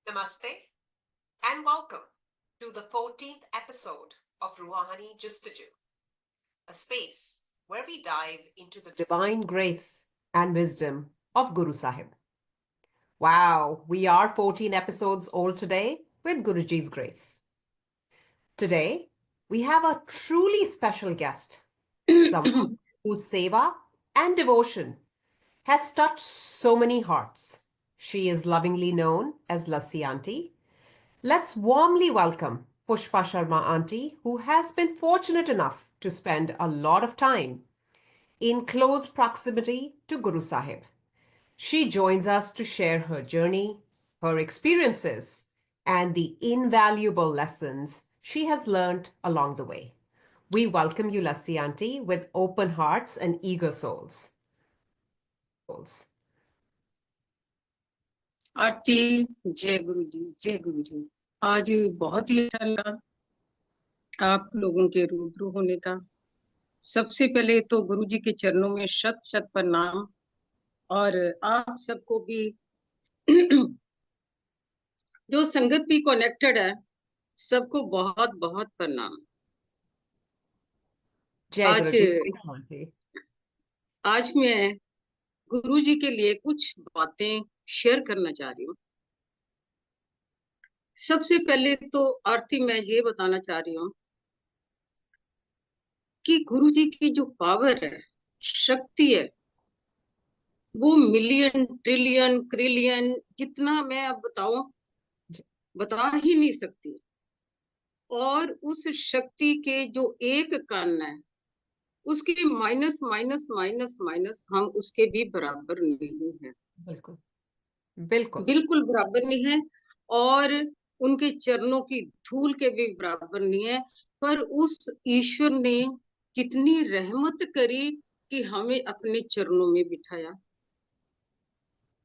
Namaste and welcome to the 14th episode of Ruhani Justaju, a space where we dive into the divine grace and wisdom of Guru Sahib. Wow, we are 14 episodes old today with Guruji's grace. Today, we have a truly special guest, someone whose seva and devotion has touched so many hearts. She is lovingly known as Lassi Auntie. Let's warmly welcome Pushpa Sharma Auntie, who has been fortunate enough to spend a lot of time in close proximity to Guru Sahib. She joins us to share her journey, her experiences, and the invaluable lessons she has learned along the way. We welcome you, Lassi Auntie, with open hearts and eager souls. आरती। जय गुरु जी, जय गुरु जी। आज बहुत ही अच्छा लगा आप लोगों के रूबरू होने का। सबसे पहले तो गुरु जी के चरणों में शत शत प्रणाम, और आप सबको भी जो संगत भी कनेक्टेड है, सबको बहुत बहुत प्रणाम। जय आज गुरुजी। आज मैं गुरु जी के लिए कुछ बातें शेयर करना चाह रही हूँ। सबसे पहले तो आरती मैं ये बताना चाह रही हूँ कि गुरु जी की जो पावर है, शक्ति है, वो मिलियन ट्रिलियन क्रिलियन जितना मैं अब बताऊं, बता ही नहीं सकती। और उस शक्ति के जो एक कण है, उसके माइनस माइनस माइनस माइनस हम उसके भी बराबर नहीं है। बिल्कुल बिल्कुल बिल्कुल बराबर नहीं है, और उनके चरणों की धूल के भी बराबर नहीं है। पर उस ईश्वर ने कितनी रहमत करी कि हमें अपने चरणों में बिठाया।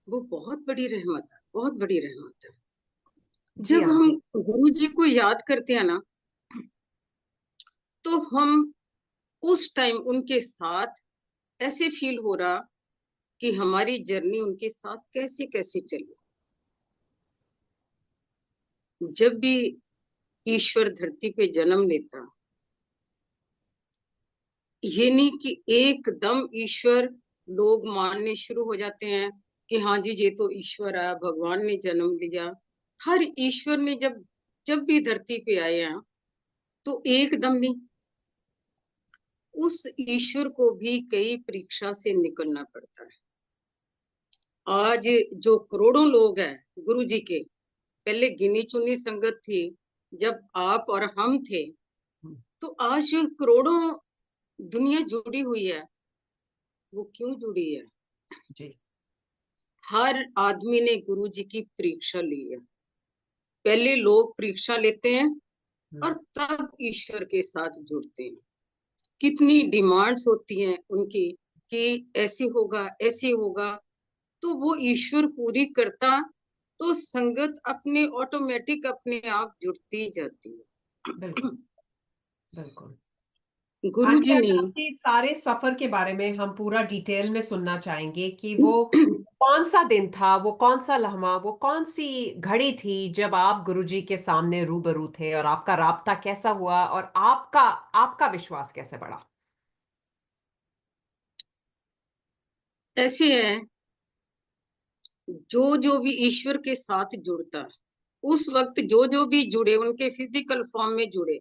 वो बहुत बड़ी रहमत है, बहुत बड़ी रहमत है। जी जब हम आंटी। गुरु जी को याद करते हैं ना, तो हम उस टाइम उनके साथ ऐसे फील हो रहा कि हमारी जर्नी उनके साथ कैसे कैसे चली। जब भी ईश्वर धरती पे जन्म लेता, ये नहीं कि एकदम ईश्वर लोग मानने शुरू हो जाते हैं कि हाँ जी ये तो ईश्वर है, भगवान ने जन्म लिया। हर ईश्वर ने जब जब भी धरती पे आए हैं, तो एकदम नहीं। उस ईश्वर को भी कई परीक्षा से निकलना पड़ता है। आज जो करोड़ों लोग हैं गुरु जी के, पहले गिनी चुनी संगत थी जब आप और हम थे, तो आज जो करोड़ों दुनिया जुड़ी हुई है, वो क्यों जुड़ी है? जी हर आदमी ने गुरु जी की परीक्षा ली है। पहले लोग परीक्षा लेते हैं और तब ईश्वर के साथ जुड़ते हैं। कितनी डिमांड्स होती हैं उनकी कि ऐसे होगा ऐसे होगा, तो वो ईश्वर पूरी करता, तो संगत अपने ऑटोमेटिक अपने आप जुड़ती जाती है। बिल्कुल बिल्कुल। गुरु आंटी, जी आज ने आपके सारे सफर के बारे में हम पूरा डिटेल में सुनना चाहेंगे कि वो कौन सा दिन था, वो कौन सा लम्हा, वो कौन सी घड़ी थी जब आप गुरुजी के सामने रूबरू थे और आपका राब्ता कैसा हुआ और आपका आपका विश्वास कैसे बढ़ा। ऐसे है, जो भी ईश्वर के साथ जुड़ता है, उस वक्त जो भी जुड़े, उनके फिजिकल फॉर्म में जुड़े,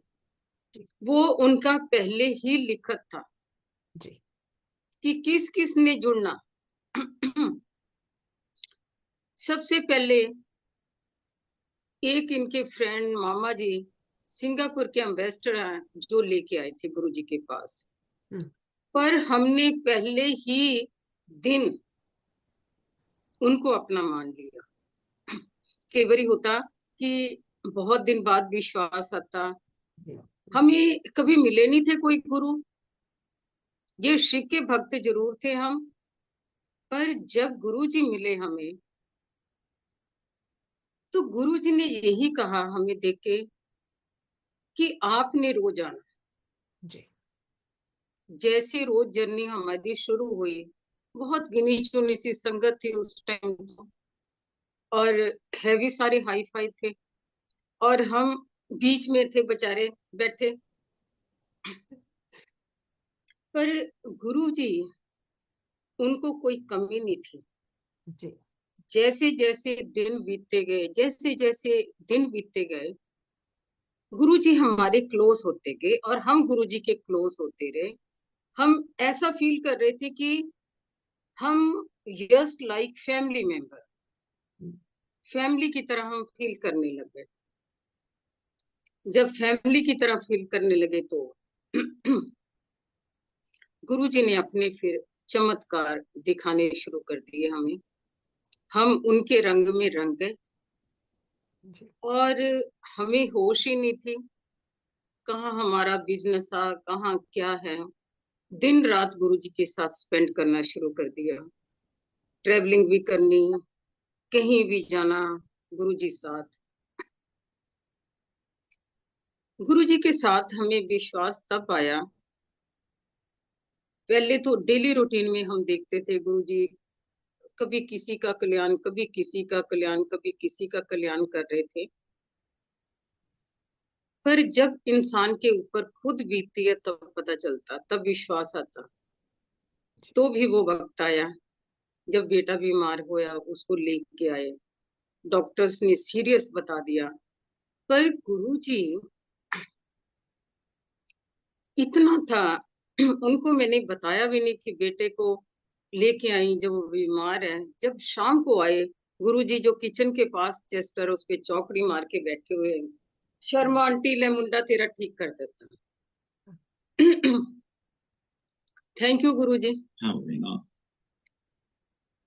जी वो उनका पहले ही लिखत था जी कि किस किस ने जुड़ना। सबसे पहले एक इनके फ्रेंड मामा जी सिंगापुर के एम्बेसडर हैं, जो लेके आए थे गुरु जी के पास। हम्म, पर हमने पहले ही दिन उनको अपना मान लिया। कई बार होता कि बहुत दिन बाद विश्वास आता। जी हमें कभी मिले नहीं थे कोई गुरु, ये शिव के भक्त जरूर थे हम, पर जब गुरु जी मिले हमें, तो गुरु जी ने यही कहा हमें देख के कि आपने रोज आना। जी जैसे रोज जर्नी हमारी शुरू हुई, बहुत गिनी चुनी सी संगत थी उस टाइम, और है भी सारे हाई फाई थे, और हम बीच में थे बेचारे बैठे। पर गुरुजी, उनको कोई कमी नहीं थी। जी। जैसे जैसे दिन बीतते गए, जैसे जैसे दिन बीतते गए, गुरुजी हमारे क्लोज होते गए और हम गुरुजी के क्लोज होते रहे। हम ऐसा फील कर रहे थे कि हम just like family member, family की तरह हम फील करने लगे। जब फैमिली की तरह फील करने लगे तो गुरुजी ने अपने फिर चमत्कार दिखाने शुरू कर दिए हमें। हम उनके रंग में रंग गए जी। और हमें होश ही नहीं थी, कहाँ हमारा बिजनेस था, कहाँ क्या है। दिन रात गुरुजी के साथ स्पेंड करना शुरू कर दिया, ट्रेवलिंग भी करनी, कहीं भी जाना गुरुजी साथ। गुरुजी के साथ हमें विश्वास तब आया, पहले तो डेली रूटीन में हम देखते थे गुरुजी कभी किसी का कल्याण, कभी किसी का कल्याण, कभी किसी का कल्याण कर रहे थे। पर जब इंसान के ऊपर खुद बीतती है तब पता चलता, तब विश्वास आता। तो भी वो वक्त आया जब बेटा बीमार होया, उसको लेके आए, डॉक्टर्स ने सीरियस बता दिया। पर गुरुजी इतना था, उनको मैंने बताया भी नहीं कि बेटे को लेके आई जब वो बीमार है। जब शाम को आए, गुरुजी जो किचन के पास चेस्टर उस पे चौकड़ी मार के बैठे हुए हैं, शर्मा आंटी ले मुंडा तेरा ठीक कर देता। थैंक यू गुरुजी।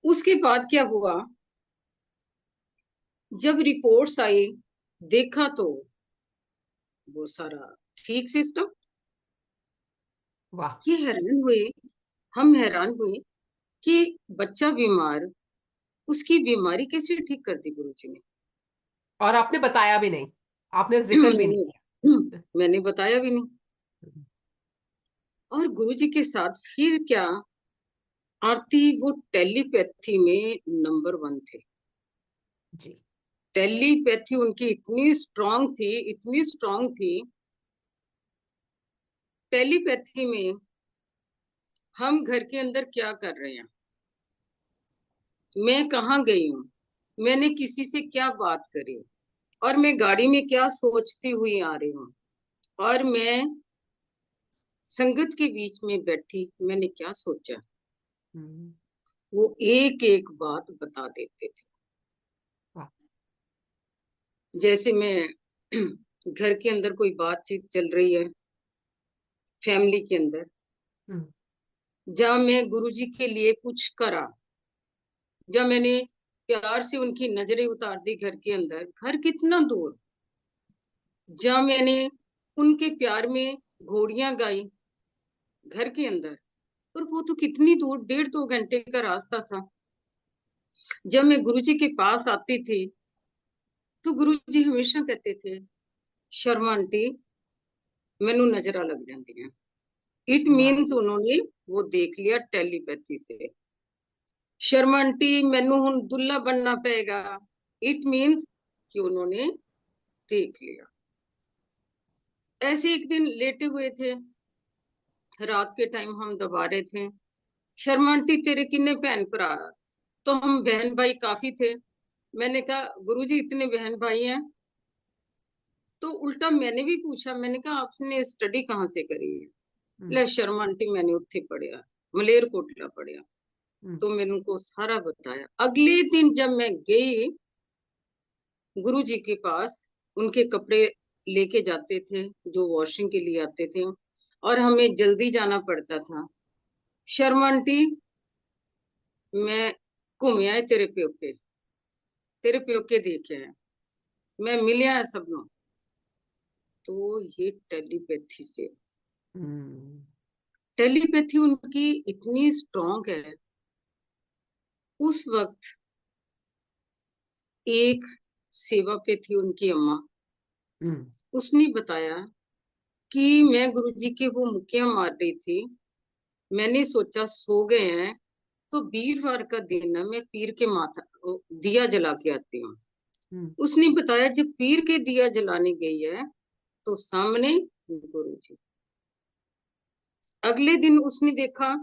उसके बाद क्या हुआ, जब रिपोर्ट्स आई, देखा तो वो सारा ठीक सिस्टम। वाह। ये हैरान हुए, हम हैरान हुए कि बच्चा बीमार, उसकी बीमारी कैसे ठीक कर दी गुरुजी ने। और आपने बताया भी नहीं, आपने जिक्र भी नहीं मैंने किया। मैंने बताया भी नहीं। और गुरुजी के साथ फिर क्या, आरती वो टेलीपैथी में नंबर 1 थे। जी। टेलीपैथी उनकी इतनी स्ट्रांग थी, इतनी स्ट्रांग थी। टेलीपैथी में हम घर के अंदर क्या कर रहे हैं, मैं कहाँ गई हूँ, मैंने किसी से क्या बात करी, और मैं गाड़ी में क्या सोचती हुई आ रही हूँ, और मैं संगत के बीच में बैठी मैंने क्या सोचा, हम्म। वो एक एक बात बता देते थे। वाह। जैसे मैं घर के अंदर कोई बातचीत चल रही है फैमिली के अंदर, हम्म। जहाँ मैं गुरुजी के लिए कुछ करा, जब मैंने प्यार से उनकी नजरें उतार दी घर के अंदर, घर कितना दूर, जहाँ मैंने उनके प्यार में घोड़ियां गाई घर के अंदर, और वो तो कितनी दूर, 1.5-2 घंटे का रास्ता था। जब मैं गुरुजी के पास आती थी तो गुरुजी हमेशा कहते थे, शर्मा आंटी मैनू नजरा लग जाती है। इट वाह। मीन्स उन्होंने वो देख लिया टेलीपैथी से। शर्मा आंटी मैनू हुन दुल्ला बनना पड़ेगा, इट मीन्स कि उन्होंने देख लिया। ऐसे एक दिन लेटे हुए थे, रात के टाइम हम दबा रहे थे, शर्मा आंटी तेरे किन्ने बहन भरा, तो हम बहन भाई काफी थे। मैंने कहा गुरुजी इतने बहन भाई हैं। तो उल्टा मैंने भी पूछा, मैंने कहा आपने स्टडी कहाँ से करी है। हम्म। ले शर्मा आंटी मैंने उत्थे पढ़िया, मलेरकोटला पढ़िया। हम्म। तो मैंने उनको सारा बताया। अगले दिन जब मैं गई गुरु जी के पास, उनके कपड़े लेके जाते थे जो वॉशिंग के लिए आते थे, और हमें जल्दी जाना पड़ता था। शर्मा आंटी मैं घूम आए तेरे प्योके देखे हैं, मैं मिलिया है सबनों। तो ये टेलीपैथी से, हम्म। टेलीपैथी उनकी इतनी स्ट्रांग है। उस वक्त एक सेवा पे थी उनकी अम्मा, हम्म। उसने बताया कि मैं गुरुजी के वो मुक्कियां मार रही थी, मैंने सोचा सो गए हैं, तो वीरवार का दिन है, मैं पीर के माथा दिया जला के आती हूँ। उसने बताया जब पीर के दिया जलाने गई है तो सामने गुरु जी। अगले दिन उसने देखा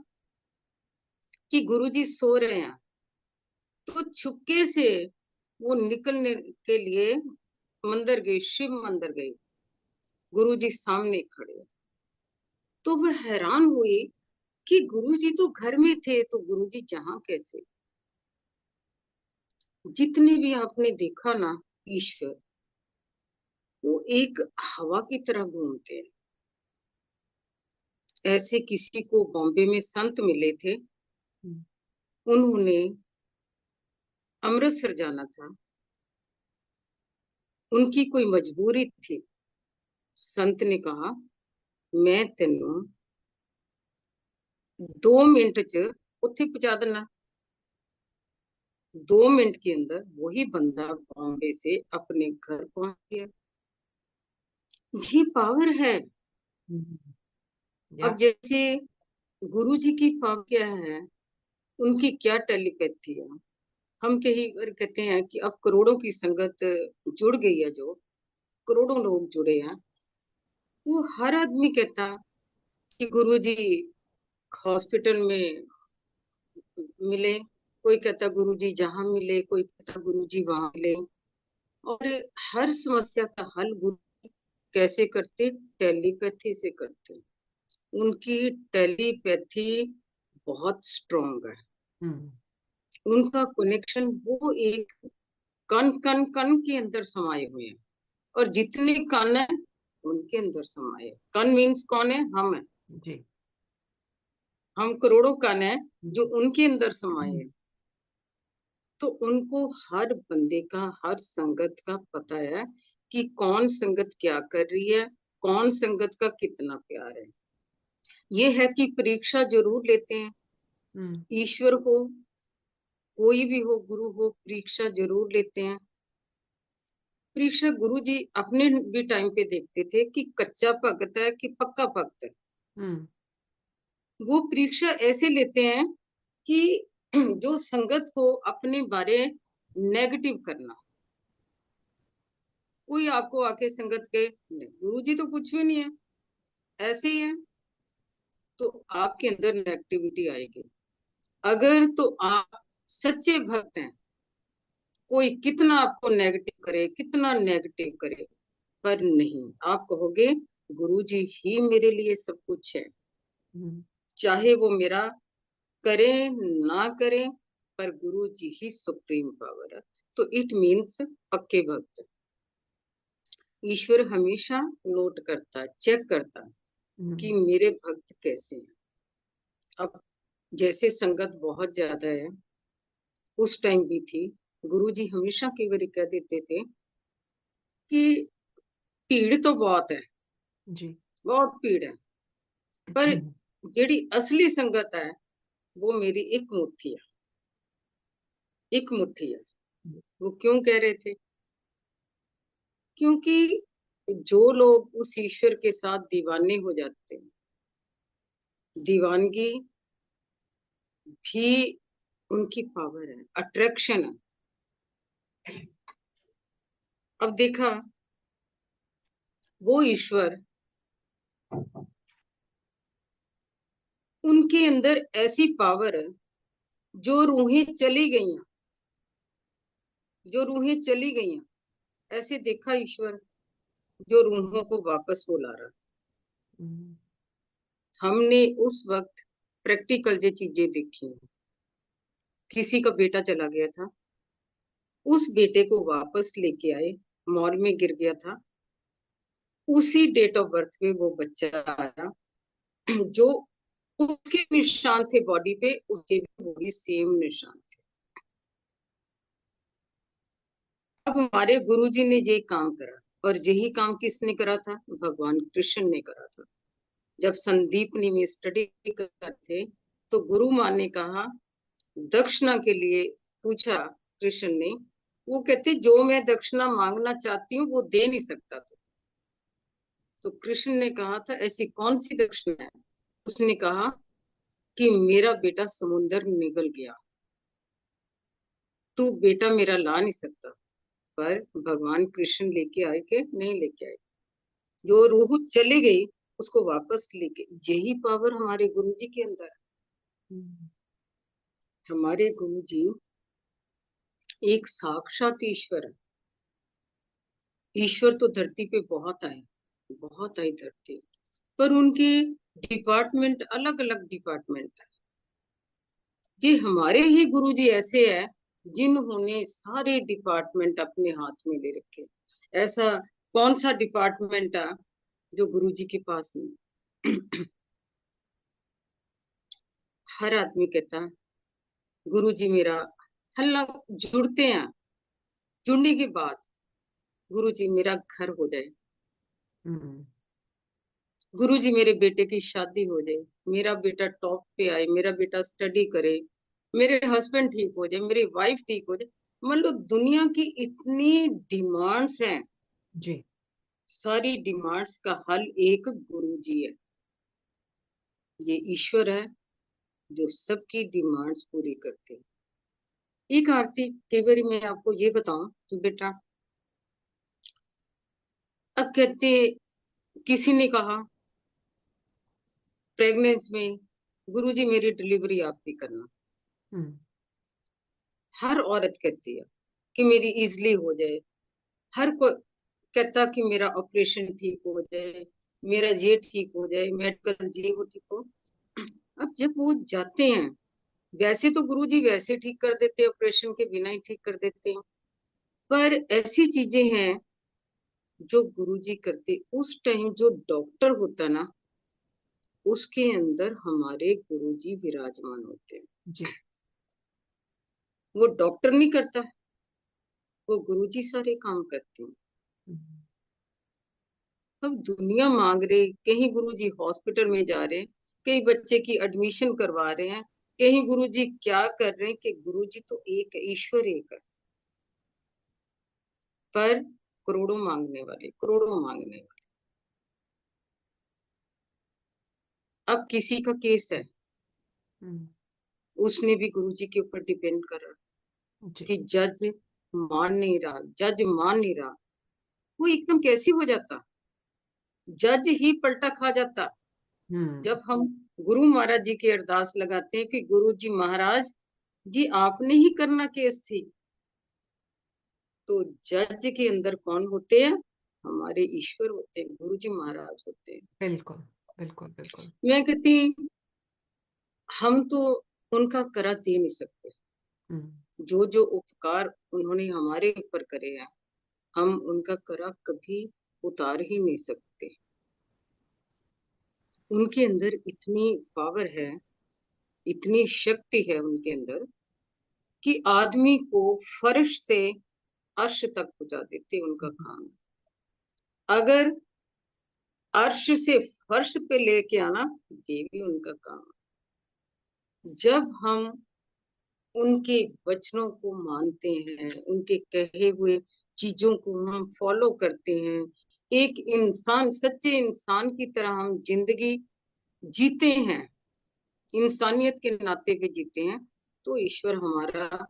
कि गुरु जी सो रहे हैं, तो छुपके से वो निकलने के लिए मंदिर गई, शिव मंदिर गई। गुरु जी सामने खड़े, तो वह हैरान हुई कि गुरु जी तो घर में थे, तो गुरु जी जहां कैसे। जितने भी आपने देखा ना ईश्वर, वो एक हवा की तरह घूमते हैं। ऐसे किसी को बॉम्बे में संत मिले थे, उन्होंने अमृतसर जाना था, उनकी कोई मजबूरी थी। संत ने कहा मैं तेनू 2 मिनट च उत्थे पहुंचा देना। 2 मिनट के अंदर वही बंदा बॉम्बे से अपने घर पहुंच गया। ये पावर है। अब जैसे गुरु जी की पावर क्या है, उनकी क्या टेलीपैथी है। हम कई बार कहते हैं कि अब करोड़ों की संगत जुड़ गई है, जो करोड़ों लोग जुड़े हैं, वो हर आदमी कहता कि गुरु जी हॉस्पिटल में मिले, कोई कहता गुरु जी जहां मिले, कोई कहता गुरु जी वहां मिले। और हर समस्या का हल गुरु कैसे करते, टेलीपैथी से करते। उनकी टेलीपैथी बहुत स्ट्रॉन्ग है। उनका कनेक्शन वो एक कण कण कण के अंदर समाये हुए हैं, और जितने कण है उनके अंदर समाये। कण मीन्स कौन है, हम है जी। हम करोड़ों कण है जो उनके अंदर समाये हैं। तो उनको हर बंदे का, हर संगत का पता है कि कौन संगत क्या कर रही है, कौन संगत का कितना प्यार है। ये है कि परीक्षा जरूर लेते हैं। ईश्वर हो, कोई भी हो, गुरु हो, परीक्षा जरूर लेते हैं। परीक्षा गुरु जी अपने भी टाइम पे देखते थे कि कच्चा भगत है कि पक्का भगत है। वो परीक्षा ऐसे लेते हैं कि जो संगत को अपने बारे नेगेटिव करना। कोई आपको आके संगत के गुरु जी तो कुछ भी नहीं है, ऐसे ही है, तो आपके अंदर नेगेटिविटी आएगी। अगर तो आप सच्चे भक्त हैं, कोई कितना आपको नेगेटिव करे, कितना नेगेटिव करे, पर नहीं, आप कहोगे गुरु जी ही मेरे लिए सब कुछ है। चाहे वो मेरा करे ना करे, पर गुरु जी ही सुप्रीम पावर है। तो इट मीन्स पक्के भक्त। ईश्वर हमेशा नोट करता है, चेक करता है कि मेरे भक्त कैसे हैं। अब जैसे संगत बहुत ज्यादा है, उस टाइम भी थी, गुरुजी हमेशा कई बार कह देते थे कि भीड़ तो बहुत है जी, बहुत भीड़ है, पर जेड़ी असली संगत है वो मेरी एक मुट्ठी है, एक मुट्ठी है। वो क्यों कह रहे थे? क्योंकि जो लोग उस ईश्वर के साथ दीवाने हो जाते हैं, दीवानगी भी उनकी पावर है, अट्रैक्शन है। अब देखा, वो ईश्वर उनके अंदर ऐसी पावर है, जो रूहें चली गई हैं, जो रूहें चली गई हैं, ऐसे देखा ईश्वर जो रूहों को वापस बुला रहा। हमने उस वक्त प्रैक्टिकल जो चीजें देखी, किसी का बेटा चला गया था, उस बेटे को वापस लेके आए, मॉल में गिर गया था, उसी डेट ऑफ बर्थ पे वो बच्चा आया, जो उसके निशान थे बॉडी पे, उसके भी वही सेम निशान थे। अब हमारे गुरुजी ने ये काम करा, और यही काम किसने करा था? भगवान कृष्ण ने करा था। जब संदीपनी में स्टडी करते तो गुरु माँ ने कहा, दक्षिणा के लिए पूछा कृष्ण ने, वो कहते जो मैं दक्षिणा मांगना चाहती हूँ वो दे नहीं सकता। तो कृष्ण ने कहा था ऐसी कौन सी दक्षिणा है? उसने कहा कि मेरा बेटा समुंदर निगल गया, तू बेटा मेरा ला नहीं सकता। पर भगवान कृष्ण लेके आए के नहीं लेके आए, जो रूह चली गई उसको वापस लेके, यही पावर हमारे गुरु जी के अंदर है। हमारे गुरु जी एक साक्षात ईश्वर है। ईश्वर तो धरती पे बहुत आए धरती, पर उनके डिपार्टमेंट अलग अलग डिपार्टमेंट है। ये हमारे ही गुरु जी ऐसे है जिन्होंने सारे डिपार्टमेंट अपने हाथ में ले रखे। ऐसा कौन सा डिपार्टमेंट है जो गुरु जी के पास नहीं? हर आदमी कहता है गुरु जी मेरा हल्ला, जुड़ते हैं, जुड़ने के बाद गुरु जी मेरा घर हो जाए, गुरु जी मेरे बेटे की शादी हो जाए, मेरा बेटा टॉप पे आए, मेरा बेटा स्टडी करे, मेरे हस्बैंड ठीक हो जाए, मेरी वाइफ ठीक हो जाए। मतलब दुनिया की इतनी डिमांड्स हैं, जी। सारी डिमांड्स का हल एक गुरु जी है। ये ईश्वर है जो सबकी डिमांड्स पूरी करते हैं। एक आरती कई बार मैं आपको ये बताऊं बेटा, अब कहते, किसी ने कहा प्रेगनेंस में गुरु जी मेरी डिलीवरी आप भी करना। हर औरत कहती है कि मेरी इजली हो जाए, हर कोई कहता कि मेरा ऑपरेशन ठीक हो जाए, मेरा ये ठीक हो जाए, मेडिकल ये हो ठीक हो। अब जब वो जाते हैं, वैसे तो गुरु जी वैसे ठीक कर देते हैं, ऑपरेशन के बिना ही ठीक कर देते हैं, पर ऐसी चीजें हैं जो गुरु जी करते उस टाइम, जो डॉक्टर होता ना उसके अंदर हमारे गुरु जी विराजमान होते हैं। जी। वो डॉक्टर नहीं करता, वो गुरु जी सारे काम करते हैं। अब दुनिया मांग रही, कहीं गुरु जी हॉस्पिटल में जा रहे हैं, कई बच्चे की एडमिशन करवा रहे हैं, कहीं गुरु जी क्या कर रहे हैं, कि गुरु जी तो एक है, ईश्वर एक है, पर करोड़ों मांगने वाले, करोड़ों मांगने वाले। अब किसी का केस है, उसने भी गुरु जी के ऊपर डिपेंड करा जी। कि जज मान नहीं रहा, जज मान नहीं रहा, वो एकदम कैसी हो जाता, जज ही पलटा खा जाता। जब हम गुरु महाराज जी की अरदास लगाते हैं कि गुरु जी महाराज जी आपने ही करना केस ठीक, तो जज के अंदर कौन होते हैं? हमारे ईश्वर होते हैं, गुरु जी महाराज होते हैं। बिल्कुल बिल्कुल बिल्कुल। मैं कहती हम तो उनका करा दे नहीं सकते, जो जो उपकार उन्होंने हमारे ऊपर करे हैं, हम उनका करा कभी उतार ही नहीं सकते। उनके अंदर इतनी पावर है, इतनी शक्ति है उनके अंदर, कि आदमी को फर्श से अर्श तक पहुंचा देते उनका काम। अगर अर्श से फर्श पे लेके आना, ये भी उनका काम है। जब हम उनके वचनों को मानते हैं, उनके कहे हुए चीजों को हम फॉलो करते हैं, एक इंसान, सच्चे इंसान की तरह हम जिंदगी जीते हैं, इंसानियत के नाते पे जीते हैं, तो ईश्वर हमारा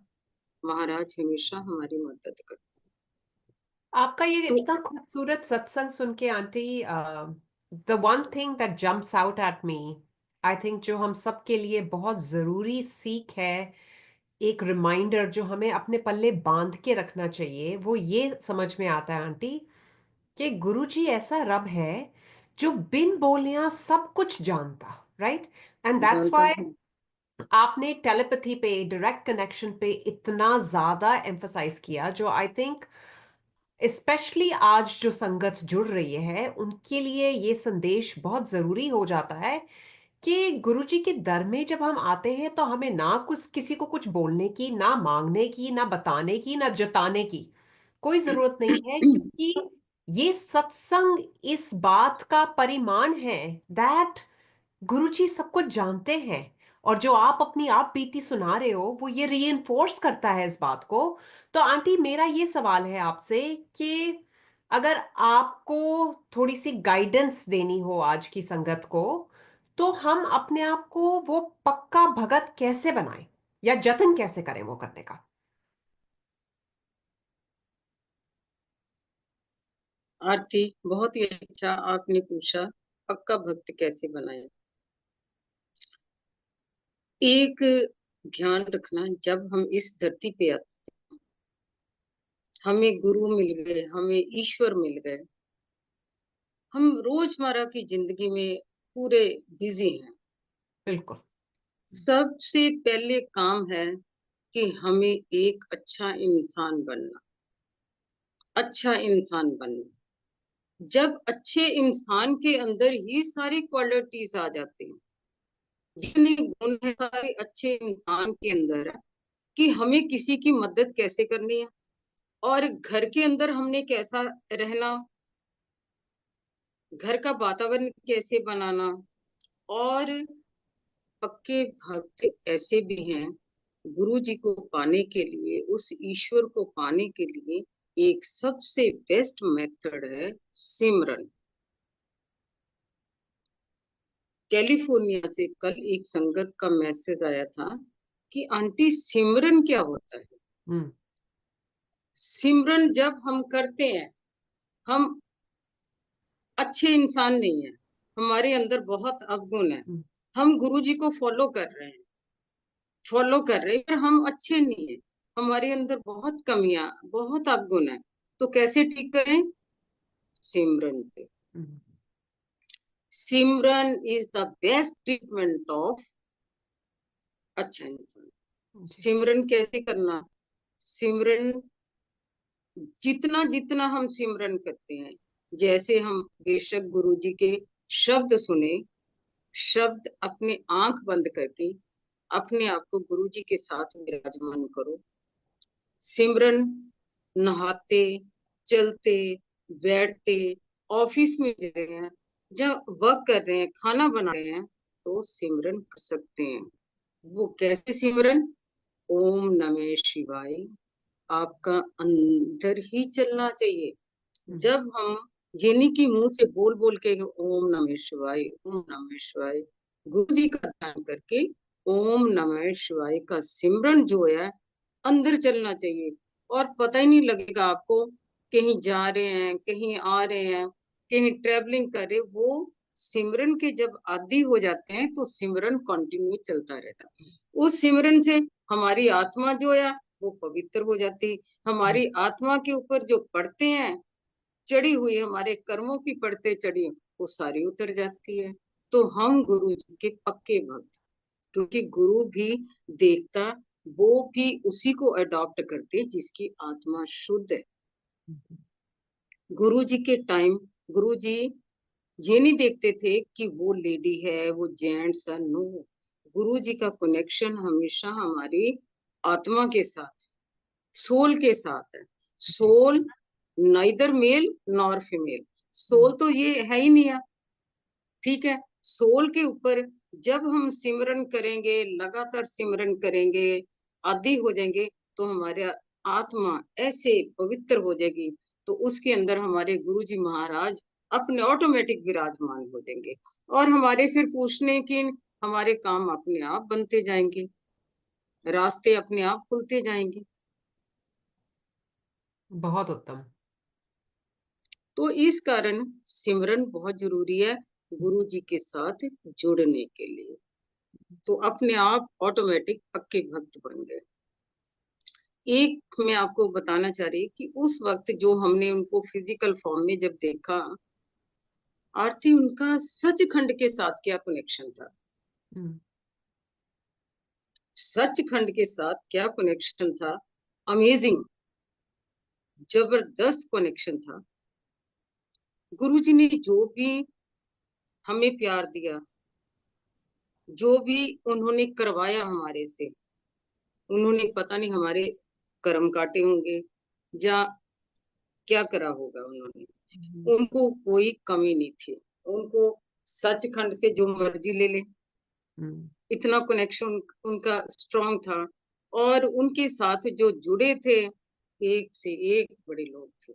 महाराज हमेशा हमारी मदद करता आपका ये है। इतना तो खूबसूरत सत्संग सुन के aunty, the one thing that jumps out at me, I think जो हम सब के लिए बहुत जरूरी सीख है, एक रिमाइंडर जो हमें अपने पल्ले बांध के रखना चाहिए, वो ये समझ में आता है आंटी कि गुरुजी ऐसा रब है जो बिन बोलिया सब कुछ जानता, राइट? एंड दैट्स जानता व्हाई हूँ। आपने टेलीपैथी पे, डायरेक्ट कनेक्शन पे इतना ज्यादा एम्फसाइज किया, जो आई थिंक स्पेशली आज जो संगत जुड़ रही है उनके लिए ये संदेश बहुत जरूरी हो जाता है कि गुरुजी के दर में जब हम आते हैं तो हमें ना कुछ किसी को कुछ बोलने की, ना मांगने की, ना बताने की, ना जताने की कोई जरूरत नहीं है, क्योंकि ये सत्संग इस बात का परिमाण है दैट गुरुजी सब कुछ जानते हैं। और जो आप अपनी आप बीती सुना रहे हो वो ये रीइंफोर्स करता है इस बात को। तो आंटी, मेरा ये सवाल है आपसे कि अगर आपको थोड़ी सी गाइडेंस देनी हो आज की संगत को, तो हम अपने आप को वो पक्का भगत कैसे बनाएं या जतन कैसे करें वो करने का? आरती, बहुत ही अच्छा आपने पूछा, पक्का भक्त कैसे बनाए। एक ध्यान रखना, जब हम इस धरती पे आते, हमें गुरु मिल गए, हमें ईश्वर मिल गए, हम रोजमर्रा की जिंदगी में पूरे बिजी हैं। बिल्कुल। सबसे पहले काम है कि हमें एक अच्छा इंसान बनना, अच्छा इंसान बनना। जब अच्छे इंसान के अंदर ही सारी क्वालिटीज आ जाती हैं, जितने गुण है सारे अच्छे इंसान के अंदर है, कि हमें किसी की मदद कैसे करनी है, और घर के अंदर हमने कैसा रहना, घर का वातावरण कैसे बनाना। और पक्के भक्त ऐसे भी हैं, गुरु जी को पाने के लिए, उस ईश्वर को पाने के लिए एक सबसे बेस्ट मेथड है सिमरन। कैलिफोर्निया से कल एक संगत का मैसेज आया था कि आंटी सिमरन क्या होता है। हम्म। सिमरन जब हम करते हैं, हम अच्छे इंसान नहीं है, हमारे अंदर बहुत अवगुण है, हम्म। हम गुरु जी को फॉलो कर रहे हैं, पर हम अच्छे नहीं है, हमारे अंदर बहुत कमियां, बहुत अवगुण है। तो कैसे ठीक करें? सिमरन पे। हम्म। Simran is the best treatment of अच्छा इंसान। जी। सिमरन कैसे करना? सिमरन जितना जितना हम सिमरन करते हैं, जैसे हम बेशक गुरु जी के शब्द सुने, शब्द अपने आंख बंद करके अपने आप को गुरु जी के साथ विराजमान करो। सिमरन नहाते, चलते, बैठते, ऑफिस में जा रहे हैं, जब वर्क कर रहे हैं, खाना बना रहे हैं, तो सिमरन कर सकते हैं। वो कैसे सिमरन? ओम नमः शिवाय आपका अंदर ही चलना चाहिए। हम्म। जब हम ये नहीं कि मुंह से बोल बोल के ओम नमः शिवाय, ओम नमः शिवाय, गुरु जी का ध्यान करके ओम नमः शिवाय का सिमरन जो है अंदर चलना चाहिए। और पता ही नहीं लगेगा आपको, कहीं जा रहे हैं, कहीं आ रहे हैं, कहीं ट्रेवलिंग कर रहे, वो सिमरन के जब आदी हो जाते हैं तो सिमरन कंटिन्यू चलता रहता है। उस सिमरन से हमारी आत्मा जो है वो पवित्र हो जाती। हमारी आत्मा के ऊपर जो पड़ते हैं चढ़ी हुई, हमारे कर्मों की पड़ते चढ़ी, वो सारी उतर जाती है। तो हम गुरु जी के पक्के भक्त, क्योंकि गुरु भी देखता, वो भी उसी को अडॉप्ट करते जिसकी आत्मा शुद्ध है। गुरु जी के टाइम गुरु जी ये नहीं देखते थे कि वो लेडी है, वो जेंट्स है, नो। गुरु जी का कनेक्शन हमेशा हमारी आत्मा के साथ, सोल के साथ है। जी। Soul neither male nor female, hmm. Soul तो ये है ही नहीं है। ठीक है, सोल के ऊपर जब हम सिमरन करेंगे, लगातार सिमरन करेंगे, आदि हो जाएंगे, तो हमारे आत्मा ऐसे पवित्र हो जाएगी, तो उसके अंदर हमारे गुरु जी महाराज अपने ऑटोमेटिक विराजमान हो जाएंगे। और हमारे फिर पूछने की, हमारे काम अपने आप बनते जाएंगे, रास्ते अपने आप खुलते जाएंगे। बहुत उत्तम। तो इस कारण सिमरन बहुत जरूरी है गुरु जी के साथ जुड़ने के लिए। तो अपने आप ऑटोमेटिक पक्के भक्त बन गए। एक मैं आपको बताना चाह रही कि उस वक्त जो हमने उनको फिजिकल फॉर्म में जब देखा, आरती, उनका सचखंड के साथ क्या कनेक्शन था। हम्म। सचखंड के साथ क्या कनेक्शन था, अमेजिंग, जबरदस्त कनेक्शन था। गुरु जी ने जो भी हमें प्यार दिया, जो भी उन्होंने करवाया हमारे से, उन्होंने पता नहीं हमारे कर्म काटे होंगे या क्या करा होगा उन्होंने, हम्म। उनको कोई कमी नहीं थी। उनको सचखंड से जो मर्जी ले ले, हम्म। इतना कनेक्शन उनका स्ट्रांग था। और उनके साथ जो जुड़े थे, एक से एक बड़े लोग थे।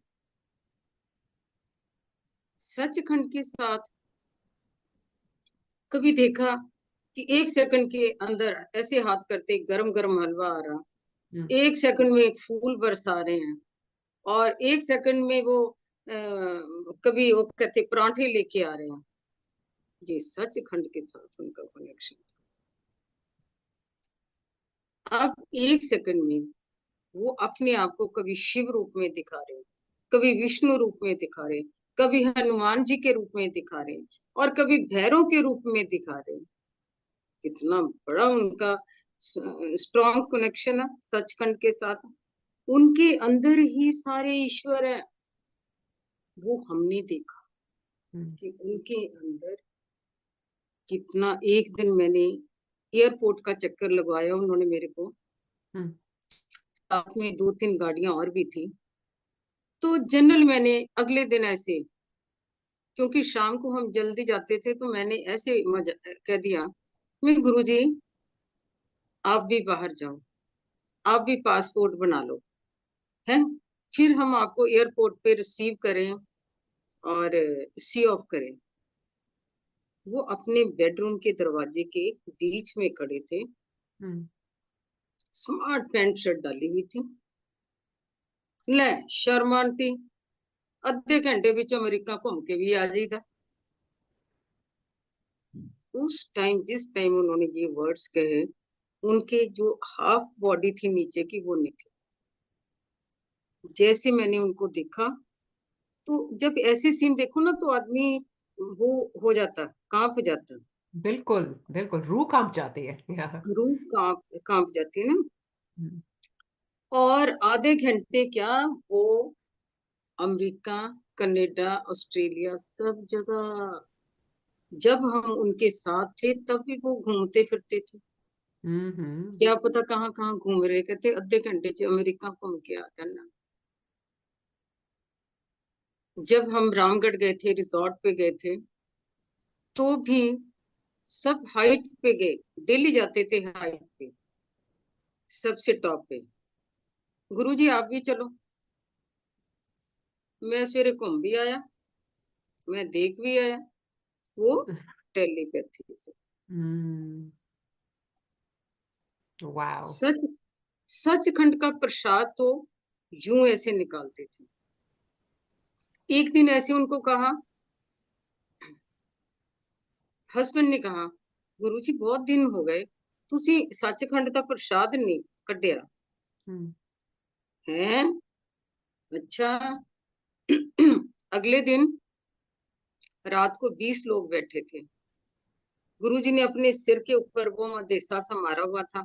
सचखंड के साथ कभी देखा कि 1 सेकंड के अंदर ऐसे हाथ करते गरम गरम हलवा आ रहा, हम्म, 1 सेकंड में फूल बरसा रहे हैं, और 1 सेकंड में वो कभी वो कहते परांठे लेके आ रहे हैं। ये सचखंड के साथ उनका कनेक्शन था। अब 1 सेकंड में वो अपने आप को कभी शिव रूप में दिखा रहे हैं, कभी विष्णु रूप में दिखा रहे हैं, कभी हनुमान जी के रूप में दिखा रहे हैं, और कभी भैरव के रूप में दिखा रहे हैं। कितना बड़ा उनका स्ट्रॉन्ग कनेक्शन है सचखंड के साथ। उनके अंदर ही सारे ईश्वर है। वो हमने देखा हम्म, कि उनके अंदर कितना। एक दिन मैंने एयरपोर्ट का चक्कर लगवाया, उन्होंने मेरे को, हम्म, साथ में 2-3 गाड़ियां और भी थी। तो जनरल मैंने अगले दिन ऐसे, क्योंकि शाम को हम जल्दी जाते थे, तो मैंने ऐसे मजा कह दिया, मैं गुरुजी आप भी बाहर जाओ, आप भी पासपोर्ट बना लो, है, फिर हम आपको एयरपोर्ट पे रिसीव करें और सी ऑफ करें। वो अपने बेडरूम के दरवाजे के बीच में खड़े थे, हम्म, स्मार्ट पैंट शर्ट डाली हुई थी। ले शर्मा आंटी, अद्धे घंटे बिच अमेरिका घूम के भी आ जाइदा। उस टाइम जिस टाइम उन्होंने ये वर्ड्स कहे, उनके जो हाफ बॉडी थी नीचे की वो नहीं थी। जैसे मैंने उनको देखा, तो जब ऐसे सीन देखो ना तो आदमी वो हो जाता, कांप जाता, बिल्कुल बिल्कुल, रूह कांप जाती है। या रूह कांप कांप जाती है ना। हम्म, और आधे घंटे क्या, वो अमेरिका, कनाडा, ऑस्ट्रेलिया सब जगह जब हम उनके साथ थे तब भी वो घूमते फिरते थे। हम्म, क्या पता कहाँ कहाँ घूम रहे, कहते अद्धे घंटे च अमेरिका घूम के आ जाना। जब हम रामगढ़ गए थे, रिसोर्ट पे गए थे, तो भी सब हाइट पे गए, डेली जाते थे हाइट पे, सबसे टॉप पे। गुरुजी आप भी चलो। मैं सवेरे घूम भी आया, मैं देख भी आया, वो टेलीपैथी से। हम्म, वाओ। सच सचखंड का प्रसाद तो यूं ऐसे निकालते थे। एक दिन ऐसे उनको कहा, हस्बैंड ने कहा, गुरुजी बहुत दिन हो गए, तुसी सचखंड का प्रसाद नहीं कढ़िया हम्म, है। अच्छा। अगले दिन रात को 20 लोग बैठे थे। गुरुजी ने अपने सिर के ऊपर वो मदेसा सा मारा हुआ था,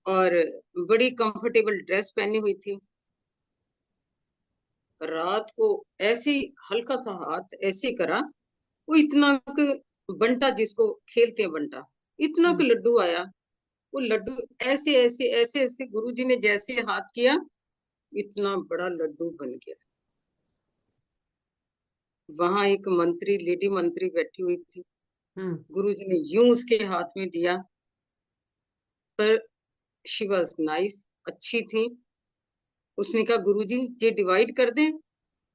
और बड़ी कंफर्टेबल ड्रेस पहनी हुई थी। रात को ऐसे ही हल्का सा हाथ ऐसे करा, वो इतना बंटा, जिसको खेलते हैं बंटा, इतना हम्म, लड्डू आया। वो लड्डू ऐसे ऐसे ऐसे ऐसे गुरुजी ने जैसे हाथ किया, इतना बड़ा लड्डू बन गया। वहां एक मंत्री, लेडी मंत्री बैठी हुई थी। हम्म, गुरुजी ने यूं उसके हाथ में दिया, पर शी वॉज नाइस, अच्छी थी। उसने कहा गुरुजी ये डिवाइड कर दें।